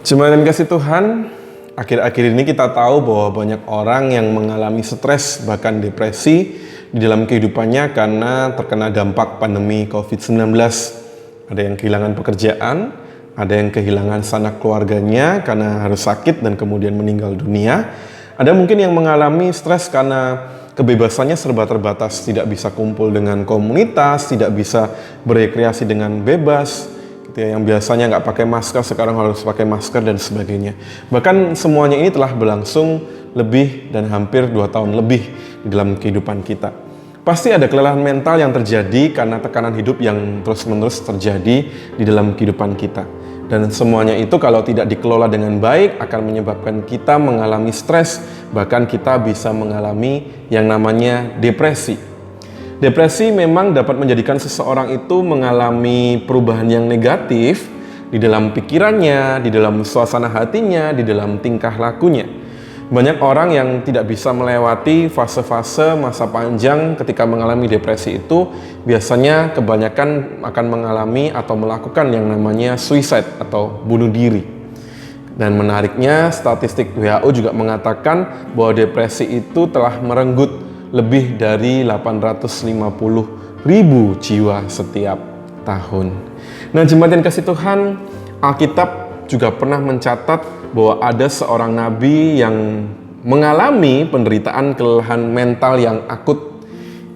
Jemaat yang kasih Tuhan, akhir-akhir ini kita tahu bahwa banyak orang yang mengalami stres bahkan depresi di dalam kehidupannya karena terkena dampak pandemi COVID-19. Ada yang kehilangan pekerjaan, ada yang kehilangan sanak keluarganya karena harus sakit dan kemudian meninggal dunia. Ada mungkin yang mengalami stres karena kebebasannya serba terbatas, tidak bisa kumpul dengan komunitas, tidak bisa berekreasi dengan bebas. Yang biasanya nggak pakai masker sekarang harus pakai masker dan sebagainya. Bahkan semuanya ini telah berlangsung lebih dan hampir 2 tahun lebih di dalam kehidupan kita. Pasti ada kelelahan mental yang terjadi karena tekanan hidup yang terus-menerus terjadi di dalam kehidupan kita. Dan semuanya itu kalau tidak dikelola dengan baik akan menyebabkan kita mengalami stres, bahkan kita bisa mengalami yang namanya depresi. Depresi memang dapat menjadikan seseorang itu mengalami perubahan yang negatif di dalam pikirannya, di dalam suasana hatinya, di dalam tingkah lakunya. Banyak orang yang tidak bisa melewati fase-fase masa panjang ketika mengalami depresi itu biasanya kebanyakan akan mengalami atau melakukan yang namanya suicide atau bunuh diri. Dan menariknya, statistik WHO juga mengatakan bahwa depresi itu telah merenggut lebih dari 850.000 jiwa setiap tahun. Nah, jemaat yang kasih Tuhan, Alkitab juga pernah mencatat bahwa ada seorang nabi yang mengalami penderitaan kelelahan mental yang akut.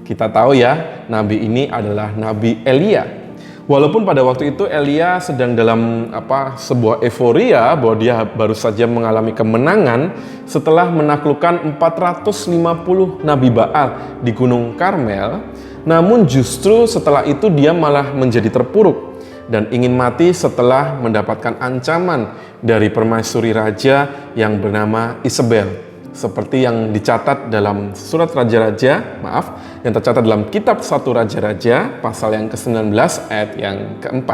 Kita tahu ya, nabi ini adalah Nabi Elia. Walaupun pada waktu itu Elia sedang dalam sebuah euforia bahwa dia baru saja mengalami kemenangan setelah menaklukkan 450 Nabi Baal di Gunung Karmel, namun justru setelah itu dia malah menjadi terpuruk dan ingin mati setelah mendapatkan ancaman dari permaisuri raja yang bernama Isabel. Seperti yang dicatat dalam surat yang tercatat dalam kitab 1 Raja-Raja pasal yang ke-19 ayat yang ke-4.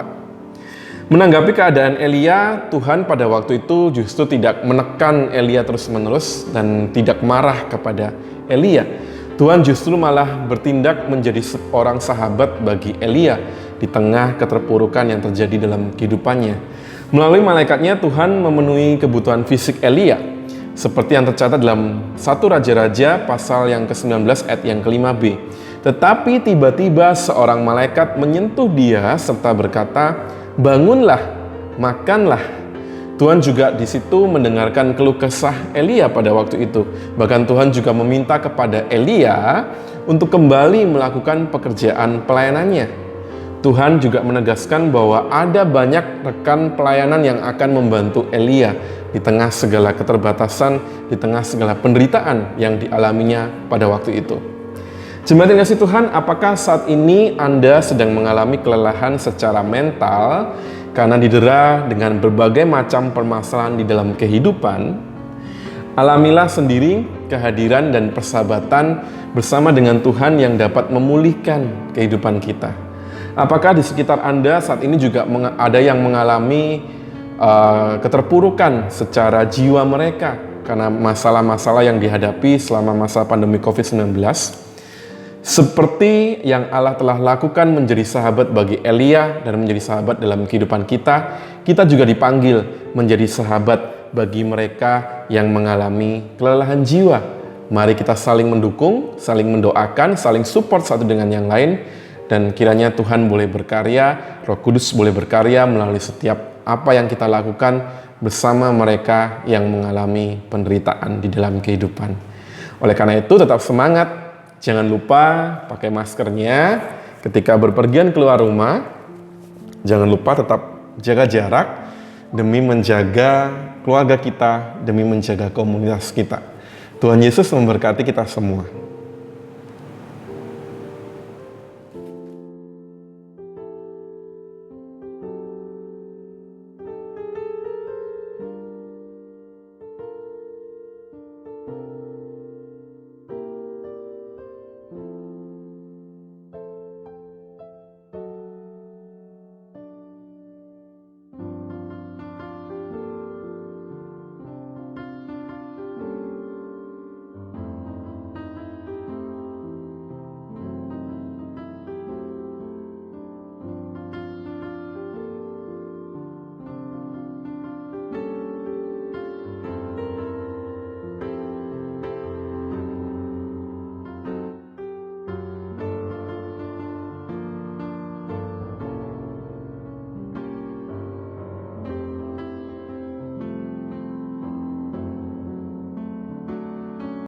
Menanggapi keadaan Elia, Tuhan pada waktu itu justru tidak menekan Elia terus-menerus dan tidak marah kepada Elia. Tuhan justru malah bertindak menjadi seorang sahabat bagi Elia di tengah keterpurukan yang terjadi dalam kehidupannya. Melalui malaikatnya Tuhan memenuhi kebutuhan fisik Elia. Seperti yang tercatat dalam 1 Raja-Raja pasal yang ke-19 ayat yang ke-5b. Tetapi tiba-tiba seorang malaikat menyentuh dia serta berkata, "Bangunlah, makanlah." Tuhan juga di situ mendengarkan keluh kesah Elia pada waktu itu. Bahkan Tuhan juga meminta kepada Elia untuk kembali melakukan pekerjaan pelayanannya. Tuhan juga menegaskan bahwa ada banyak rekan pelayanan yang akan membantu Elia di tengah segala keterbatasan, di tengah segala penderitaan yang dialaminya pada waktu itu. Jemaat yang kasih Tuhan, apakah saat ini Anda sedang mengalami kelelahan secara mental karena didera dengan berbagai macam permasalahan di dalam kehidupan? Alamilah sendiri kehadiran dan persahabatan bersama dengan Tuhan yang dapat memulihkan kehidupan kita. Apakah di sekitar Anda saat ini juga ada yang mengalami keterpurukan secara jiwa mereka karena masalah-masalah yang dihadapi selama masa pandemi COVID-19? Seperti yang Allah telah lakukan menjadi sahabat bagi Elia dan menjadi sahabat dalam kehidupan kita, kita juga dipanggil menjadi sahabat bagi mereka yang mengalami kelelahan jiwa. Mari kita saling mendukung, saling mendoakan, saling support satu dengan yang lain. Dan kiranya Tuhan boleh berkarya, Roh Kudus boleh berkarya melalui setiap apa yang kita lakukan bersama mereka yang mengalami penderitaan di dalam kehidupan. Oleh karena itu tetap semangat, jangan lupa pakai maskernya ketika berpergian keluar rumah. Jangan lupa tetap jaga jarak demi menjaga keluarga kita, demi menjaga komunitas kita. Tuhan Yesus memberkati kita semua.